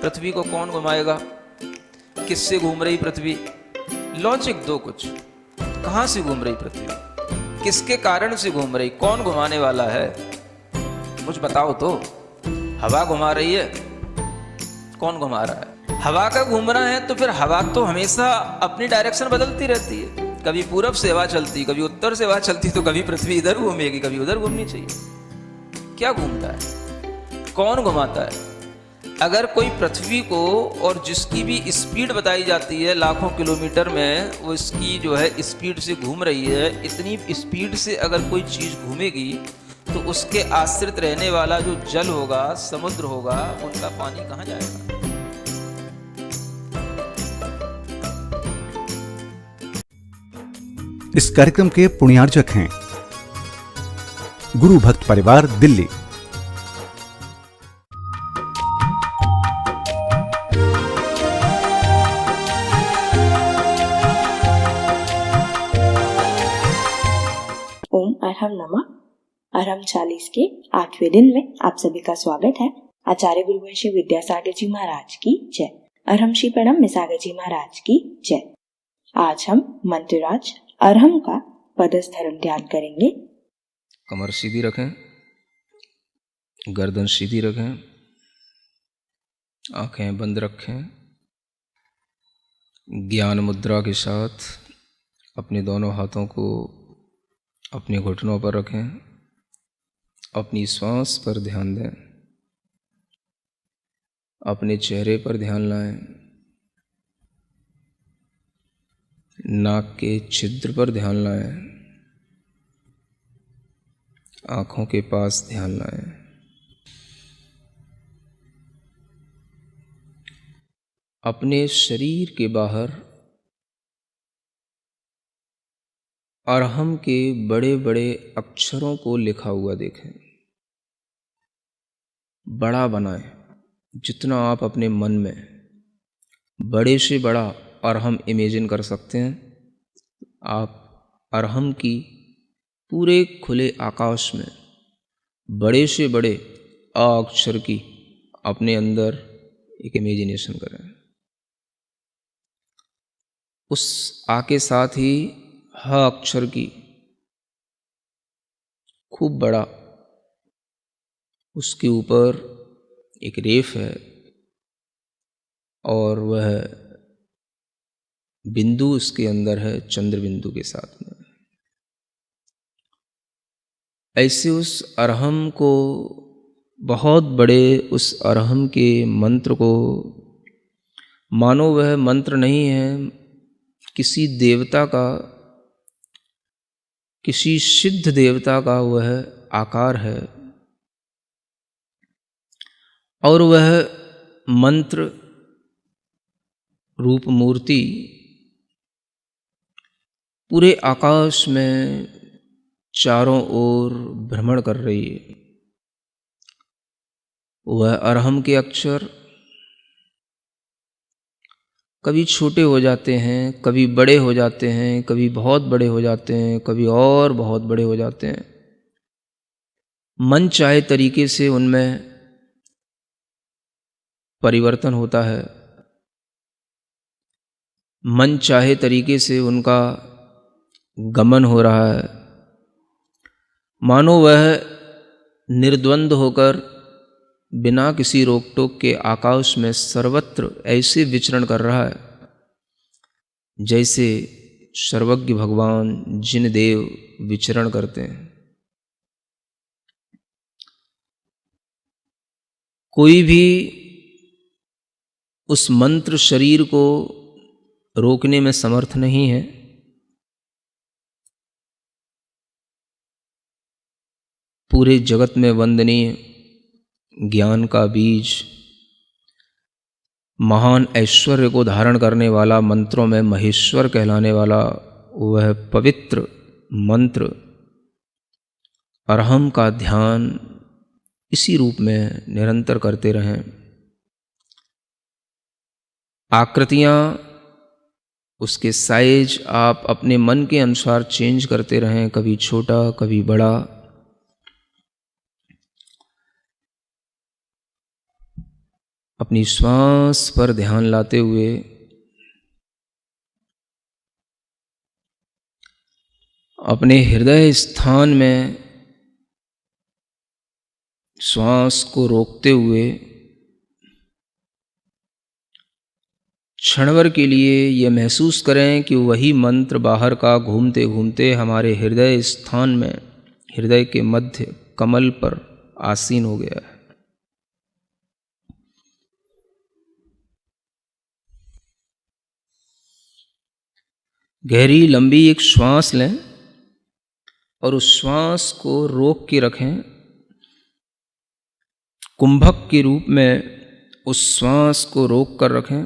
पृथ्वी को कौन घुमाएगा? किससे घूम रही पृथ्वी? लॉजिक दो कुछ। कहां से घूम रही पृथ्वी? किसके कारण से घूम रही? कौन घुमाने वाला है? कुछ बताओ तो। हवा घुमा रही है? कौन घुमा रहा है? हवा का घूमना है तो फिर हवा तो हमेशा अपनी डायरेक्शन बदलती रहती है। कभी पूरब से हवा चलती, कभी उत्तर से हवा चलती, तो कभी पृथ्वी इधर घूमेगी, कभी उधर घूमनी चाहिए। क्या घूमता है? कौन घुमाता है? अगर कोई पृथ्वी को, और जिसकी भी स्पीड बताई जाती है लाखों किलोमीटर में, वो इसकी जो है स्पीड से घूम रही है, इतनी स्पीड से अगर कोई चीज घूमेगी तो उसके आश्रित रहने वाला जो जल होगा, समुद्र होगा, उनका पानी कहाँ जाएगा? इस कार्यक्रम के पुण्यार्जक हैं गुरु भक्त परिवार, दिल्ली। ओम अरहम नमः। अरहम 40 के 8वें दिन में आप सभी का स्वागत है। आचार्य गुरुवंशी विद्यासागर जी महाराज की जय। अरहम श्री प्रणम मिसागर जी महाराज की जय। आज हम मंत्रराज अरहम का पदस्थरण ध्यान करेंगे। कमर सीधी रखें, गर्दन सीधी रखें, आंखें बंद रखें। ज्ञान मुद्रा के साथ अपने दोनों हाथों को अपने घुटनों पर रखें। अपनी श्वास पर ध्यान दें। अपने चेहरे पर ध्यान लाएं। नाक के छिद्र पर ध्यान लाएं। आंखों के पास ध्यान लाएं। अपने शरीर के बाहर अरहम के बड़े बड़े अक्षरों को लिखा हुआ देखें। बड़ा बनाएं। जितना आप अपने मन में बड़े से बड़ा अरहम इमेजिन कर सकते हैं, आप अरहम की पूरे खुले आकाश में बड़े से बड़े अ अक्षर की अपने अंदर एक इमेजिनेशन करें। उस आ के साथ ही ह अक्षर की खूब बड़ा, उसके ऊपर एक रेफ है और वह बिंदु उसके अंदर है, चंद्र बिंदु के साथ में। ऐसे उस अरहम को, बहुत बड़े उस अरहम के मंत्र को, मानो वह मंत्र नहीं है, किसी देवता का, किसी सिद्ध देवता का वह आकार है, और वह मंत्र रूप मूर्ति पूरे आकाश में चारों ओर भ्रमण कर रही है। वह अरहम के अक्षर कभी छोटे हो जाते हैं, कभी बड़े हो जाते हैं, कभी बहुत बड़े हो जाते हैं, कभी और बहुत बड़े हो जाते हैं। मन चाहे तरीके से उनमें परिवर्तन होता है। मन चाहे तरीके से उनका गमन हो रहा है। मानो वह निर्द्वंद होकर बिना किसी रोक टोक के आकाश में सर्वत्र ऐसे विचरण कर रहा है जैसे सर्वज्ञ भगवान जिन देव विचरण करते हैं। कोई भी उस मंत्र शरीर को रोकने में समर्थ नहीं है। पूरे जगत में वंदनीय ज्ञान का बीज, महान ऐश्वर्य को धारण करने वाला, मंत्रों में महेश्वर कहलाने वाला वह पवित्र मंत्र अरहम का ध्यान इसी रूप में निरंतर करते रहें। आकृतियाँ, उसके साइज आप अपने मन के अनुसार चेंज करते रहें, कभी छोटा कभी बड़ा। अपनी श्वास पर ध्यान लाते हुए अपने हृदय स्थान में श्वास को रोकते हुए क्षणभर के लिए यह महसूस करें कि वही मंत्र बाहर का घूमते घूमते हमारे हृदय स्थान में, हृदय के मध्य कमल पर आसीन हो गया है। गहरी लंबी एक श्वास लें और उस श्वास को रोक के रखें। कुंभक के रूप में उस श्वास को रोक कर रखें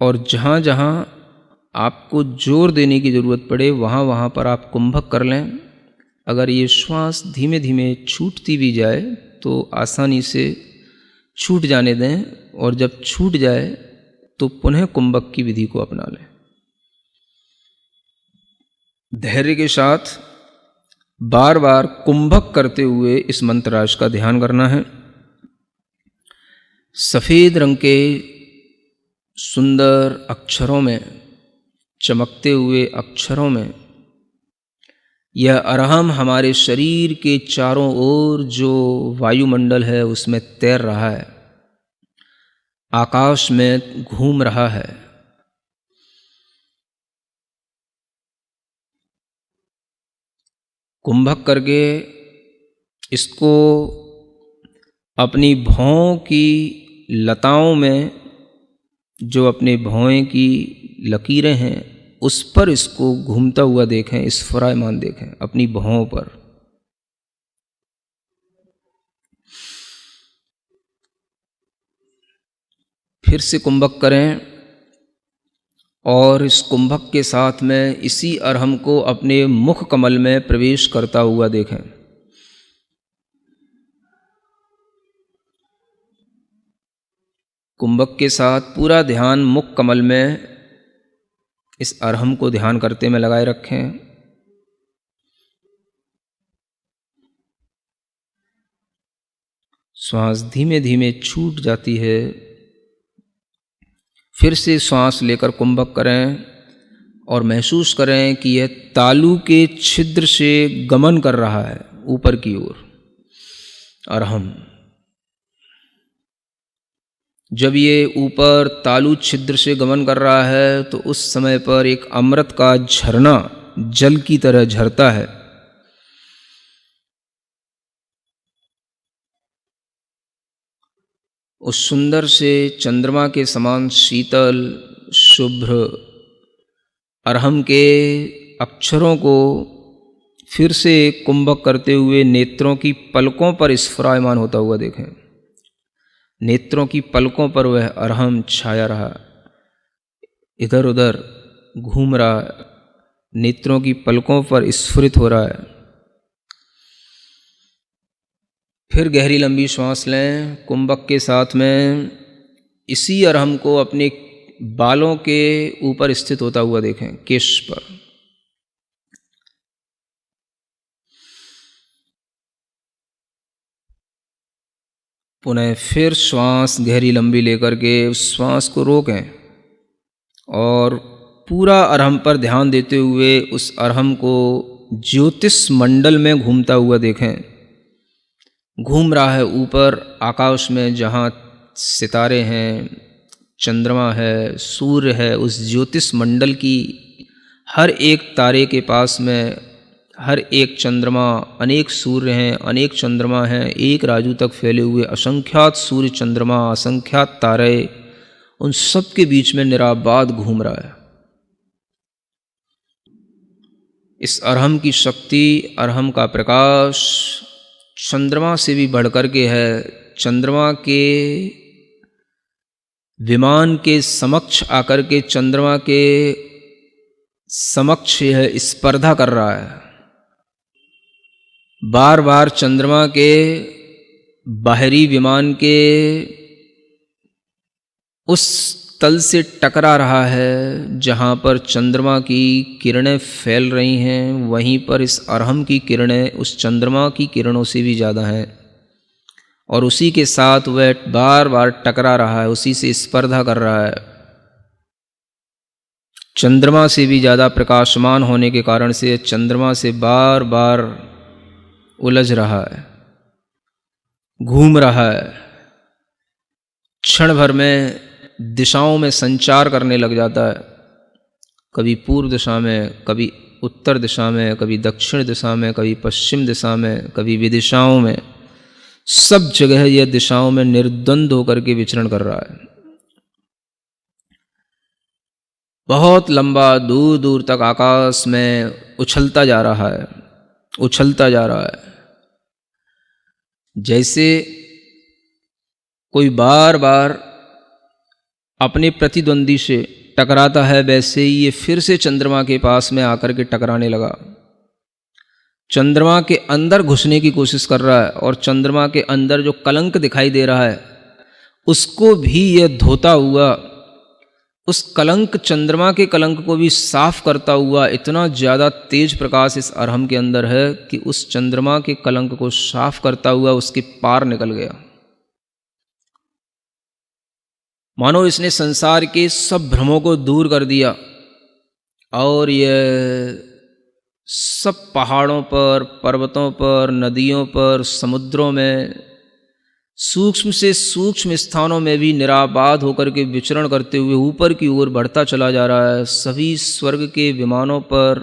और जहाँ जहाँ आपको जोर देने की ज़रूरत पड़े वहाँ वहाँ पर आप कुंभक कर लें। अगर ये श्वास धीमे धीमे छूटती भी जाए तो आसानी से छूट जाने दें और जब छूट जाए तो पुनः कुंभक की विधि को अपना लें। धैर्य के साथ बार बार कुंभक करते हुए इस मंत्रराज का ध्यान करना है। सफ़ेद रंग के सुंदर अक्षरों में, चमकते हुए अक्षरों में यह अरहम हमारे शरीर के चारों ओर जो वायुमंडल है उसमें तैर रहा है, आकाश में घूम रहा है। कुंभक करके इसको अपनी भौं की लताओं में, जो अपने भौं की लकीरें हैं उस पर इसको घूमता हुआ देखें, स्फुरायमान देखें अपनी भौं पर। फिर से कुंभक करें और इस कुंभक के साथ में इसी अरहम को अपने मुख कमल में प्रवेश करता हुआ देखें। कुंभक के साथ पूरा ध्यान मुख कमल में इस अरहम को ध्यान करते में लगाए रखें। श्वास धीमे धीमे छूट जाती है। फिर से श्वास लेकर कुंभक करें और महसूस करें कि यह तालू के छिद्र से गमन कर रहा है ऊपर की ओर अरहम। जब ये ऊपर तालु छिद्र से गमन कर रहा है तो उस समय पर एक अमृत का झरना जल की तरह झरता है। उस सुंदर से चंद्रमा के समान शीतल शुभ्र अरहम के अक्षरों को फिर से कुंभक करते हुए नेत्रों की पलकों पर स्फुरायमान होता हुआ देखें। नेत्रों की पलकों पर वह अरहम छाया रहा, इधर उधर घूम रहा, नेत्रों की पलकों पर स्फुरित हो रहा है। फिर गहरी लंबी श्वास लें। कुंभक के साथ में इसी अरहम को अपने बालों के ऊपर स्थित होता हुआ देखें, केश पर। पुनः फिर श्वास गहरी लंबी लेकर के उस श्वास को रोकें और पूरा अरहम पर ध्यान देते हुए उस अरहम को ज्योतिष मंडल में घूमता हुआ देखें। घूम रहा है ऊपर आकाश में, जहाँ सितारे हैं, चंद्रमा है, सूर्य है, उस ज्योतिष मंडल की हर एक तारे के पास में हर एक चंद्रमा, अनेक सूर्य हैं, अनेक चंद्रमा हैं, एक राजू तक फैले हुए असंख्यात सूर्य चंद्रमा, असंख्यात तारे, उन सब के बीच में निराबाद घूम रहा है। इस अरहम की शक्ति, अरहम का प्रकाश चंद्रमा से भी बढ़कर के है। चंद्रमा के विमान के समक्ष आकर के चंद्रमा के समक्ष यह स्पर्धा कर रहा है। बार बार चंद्रमा के बाहरी विमान के उस तल से टकरा रहा है जहाँ पर चंद्रमा की किरणें फैल रही हैं, वहीं पर इस अरहम की किरणें उस चंद्रमा की किरणों से भी ज़्यादा हैं और उसी के साथ वह बार बार टकरा रहा है, उसी से स्पर्धा कर रहा है। चंद्रमा से भी ज़्यादा प्रकाशमान होने के कारण से चंद्रमा से बार बार उलझ रहा है, घूम रहा है। क्षण भर में दिशाओं में संचार करने लग जाता है, कभी पूर्व दिशा में, कभी उत्तर दिशा में, कभी दक्षिण दिशा में, कभी पश्चिम दिशा में, कभी विदिशाओं में। सब जगह यह दिशाओं में निर्द्वंद होकर के विचरण कर रहा है। बहुत लंबा दूर दूर तक आकाश में उछलता जा रहा है, उछलता जा रहा है। जैसे कोई बार बार अपने प्रतिद्वंदी से टकराता है, वैसे ही ये फिर से चंद्रमा के पास में आकर के टकराने लगा। चंद्रमा के अंदर घुसने की कोशिश कर रहा है और चंद्रमा के अंदर जो कलंक दिखाई दे रहा है उसको भी यह धोता हुआ, उस कलंक, चंद्रमा के कलंक को भी साफ करता हुआ, इतना ज़्यादा तेज प्रकाश इस अरहम के अंदर है कि उस चंद्रमा के कलंक को साफ करता हुआ उसके पार निकल गया। मानो इसने संसार के सब भ्रमों को दूर कर दिया और यह सब पहाड़ों पर, पर्वतों पर, नदियों पर, समुद्रों में, सूक्ष्म से सूक्ष्म स्थानों में भी निराबाद होकर के विचरण करते हुए ऊपर की ओर बढ़ता चला जा रहा है। सभी स्वर्ग के विमानों पर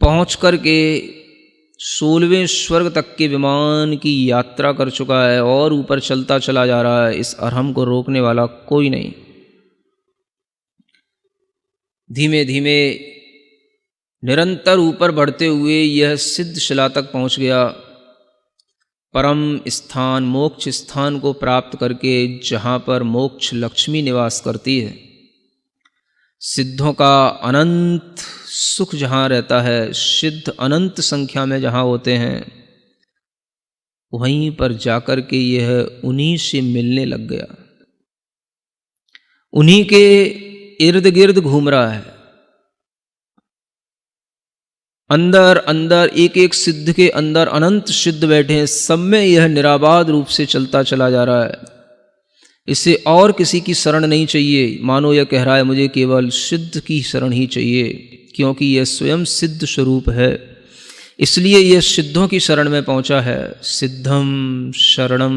पहुंच कर के 16वें स्वर्ग तक के विमान की यात्रा कर चुका है और ऊपर चलता चला जा रहा है। इस अरहम को रोकने वाला कोई नहीं। धीमे धीमे निरंतर ऊपर बढ़ते हुए यह सिद्ध शिला तक पहुंच गया, परम स्थान, मोक्ष स्थान को प्राप्त करके, जहाँ पर मोक्ष लक्ष्मी निवास करती है। सिद्धों का अनंत सुख जहाँ रहता है, सिद्ध अनंत संख्या में जहाँ होते हैं, वहीं पर जाकर के यह उन्हीं से मिलने लग गया, उन्हीं के इर्द गिर्द घूम रहा है। अंदर अंदर एक एक सिद्ध के अंदर अनंत सिद्ध बैठे हैं, सब में यह निराबाद रूप से चलता चला जा रहा है। इसे और किसी की शरण नहीं चाहिए। मानो यह कह रहा है मुझे केवल सिद्ध की शरण ही चाहिए, क्योंकि यह स्वयं सिद्ध स्वरूप है, इसलिए यह सिद्धों की शरण में पहुंचा है। सिद्धम शरणम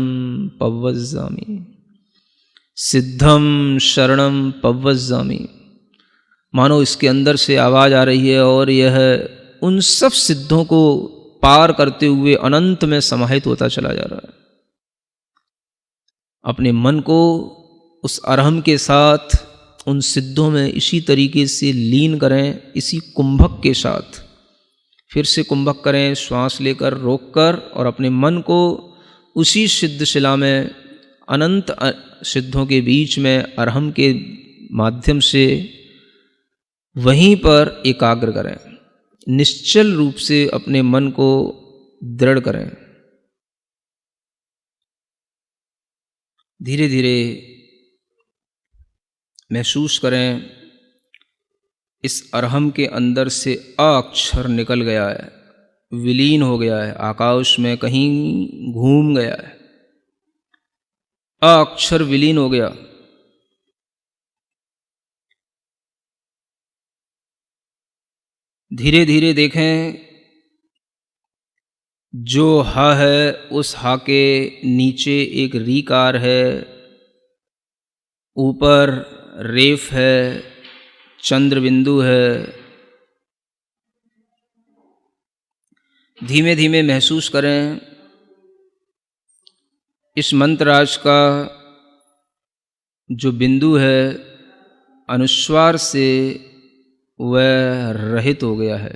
पव्वज्जामि, सिद्धम शरणम पव्वज्जामि। मानो इसके अंदर से आवाज आ रही है और यह उन सब सिद्धों को पार करते हुए अनंत में समाहित होता चला जा रहा है। अपने मन को उस अरहम के साथ उन सिद्धों में इसी तरीके से लीन करें, इसी कुंभक के साथ फिर से कुंभक करें, श्वास लेकर, रोककर, और अपने मन को उसी सिद्ध शिला में, अनंत सिद्धों के बीच में, अरहम के माध्यम से वहीं पर एकाग्र करें। निश्चल रूप से अपने मन को दृढ़ करें। धीरे धीरे महसूस करें इस अरहम के अंदर से अ अक्षर निकल गया है, विलीन हो गया है, आकाश में कहीं घूम गया है। अ अक्षर विलीन हो गया। धीरे धीरे देखें, जो हा है उस हा के नीचे एक रीकार है, ऊपर रेफ है, चंद्र बिंदु है। धीमे धीमे महसूस करें इस मंत्रराज का जो बिंदु है, अनुस्वार से वह रहित हो गया है।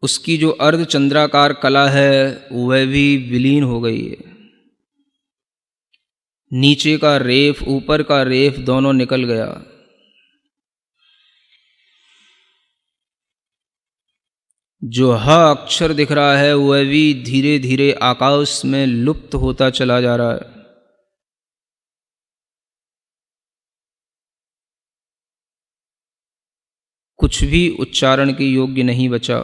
उसकी जो अर्ध चंद्राकार कला है वह भी विलीन हो गई है। नीचे का रेफ, ऊपर का रेफ दोनों निकल गया। जो ह अक्षर दिख रहा है वह भी धीरे धीरे आकाश में लुप्त होता चला जा रहा है। कुछ भी उच्चारण के योग्य नहीं बचा।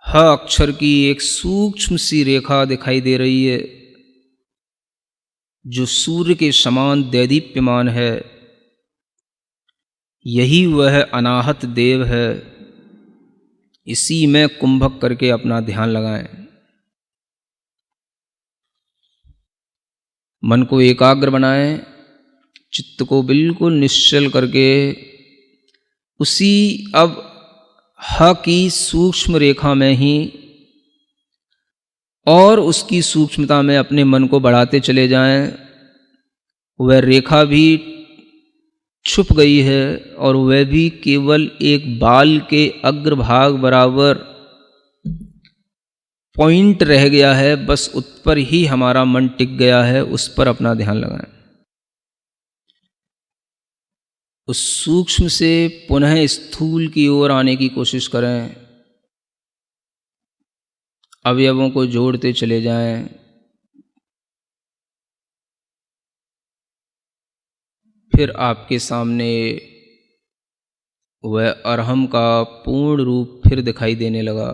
ह अक्षर की एक सूक्ष्म सी रेखा दिखाई दे रही है जो सूर्य के समान दैदीप्यमान है। यही वह अनाहत देव है। इसी में कुंभक करके अपना ध्यान लगाएं। मन को एकाग्र बनाएं, चित्त को बिल्कुल निश्चल करके उसी अब ह की सूक्ष्म रेखा में ही और उसकी सूक्ष्मता में अपने मन को बढ़ाते चले जाएं। वह रेखा भी छुप गई है और वह भी केवल एक बाल के अग्रभाग बराबर पॉइंट रह गया है। बस उस पर ही हमारा मन टिक गया है। उस पर अपना ध्यान लगाएं। उस सूक्ष्म से पुनः स्थूल की ओर आने की कोशिश करें। अवयवों को जोड़ते चले जाएं। फिर आपके सामने वह अरहम का पूर्ण रूप फिर दिखाई देने लगा।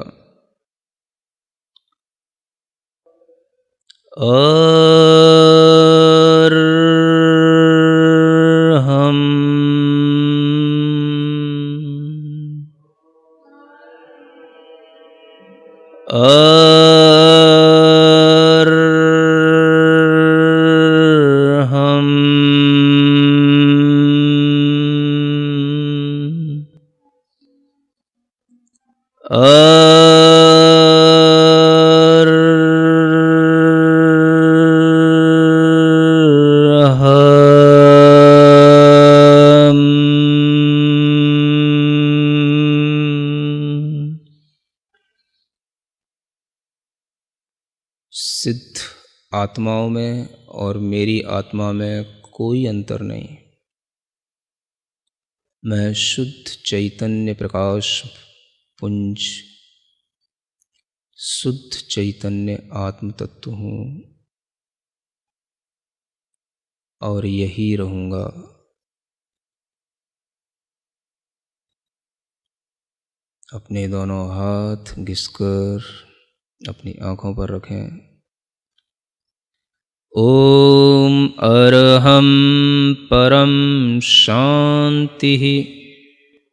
सिद्ध आत्माओं में और मेरी आत्मा में कोई अंतर नहीं। मैं शुद्ध चैतन्य प्रकाश पुंज, शुद्ध चैतन्य आत्म तत्व हूँ और यही रहूँगा। अपने दोनों हाथ घिसकर अपनी आँखों पर रखें। ओम अरहम परम शांति।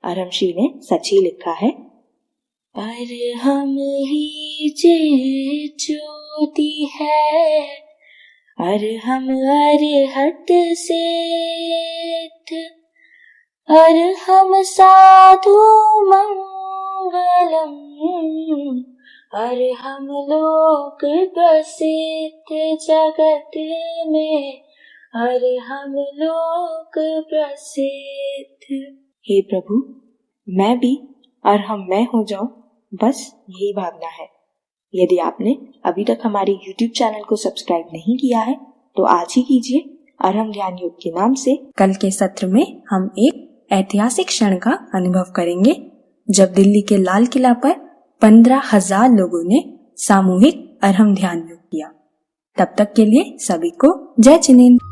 अरहमशी ने सच ही लिखा है। अरहम ही जे ज्योति है, अरहम अरहत सिद्ध, अरहम साधु मंगलम, अरहम लोक प्रसिद्ध जगत में, अरहम लोक प्रसिद्ध। हे प्रभु, मैं भी अरहम मैं हो जाऊं, बस यही भावना है। यदि आपने अभी तक हमारे YouTube चैनल को सब्सक्राइब नहीं किया है तो आज ही कीजिए। अरहम ध्यान योग के नाम से कल के सत्र में हम एक ऐतिहासिक क्षण का अनुभव करेंगे जब दिल्ली के लाल किला पर 15,000 लोगों ने सामूहिक अरहम ध्यान योग किया। तब तक के लिए सभी को जय जिनेंद्र।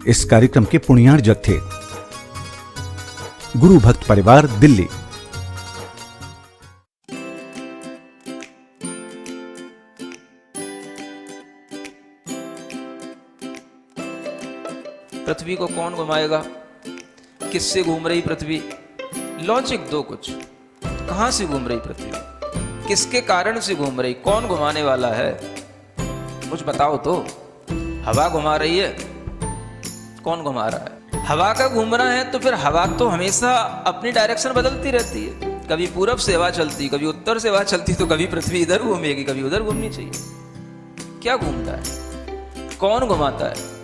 इस कार्यक्रम के पुण्यार्जक थे गुरु भक्त परिवार दिल्ली। पृथ्वी को कौन घुमाएगा? किससे घूम रही पृथ्वी? लॉजिक दो कुछ। कहां से घूम रही पृथ्वी? किसके कारण से घूम रही? कौन घुमाने वाला है? कुछ बताओ तो। हवा घुमा रही है? कौन घुमा रहा है? हवा का घूमना है तो फिर हवा तो हमेशा अपनी डायरेक्शन बदलती रहती है। कभी पूरब से हवा चलती, कभी उत्तर से हवा चलती, तो कभी पृथ्वी इधर घूमेगी, कभी उधर घूमनी चाहिए। क्या घूमता है? कौन घुमाता है?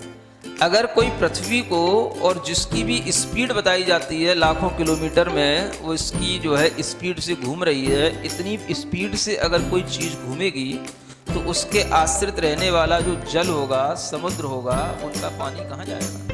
अगर कोई पृथ्वी को, और जिसकी भी स्पीड बताई जाती है लाखों किलोमीटर में, वो इसकी जो है स्पीड से घूम रही है, इतनी स्पीड से अगर कोई चीज़ घूमेगी तो उसके आश्रित रहने वाला जो जल होगा, समुद्र होगा, उनका पानी कहाँ जाएगा?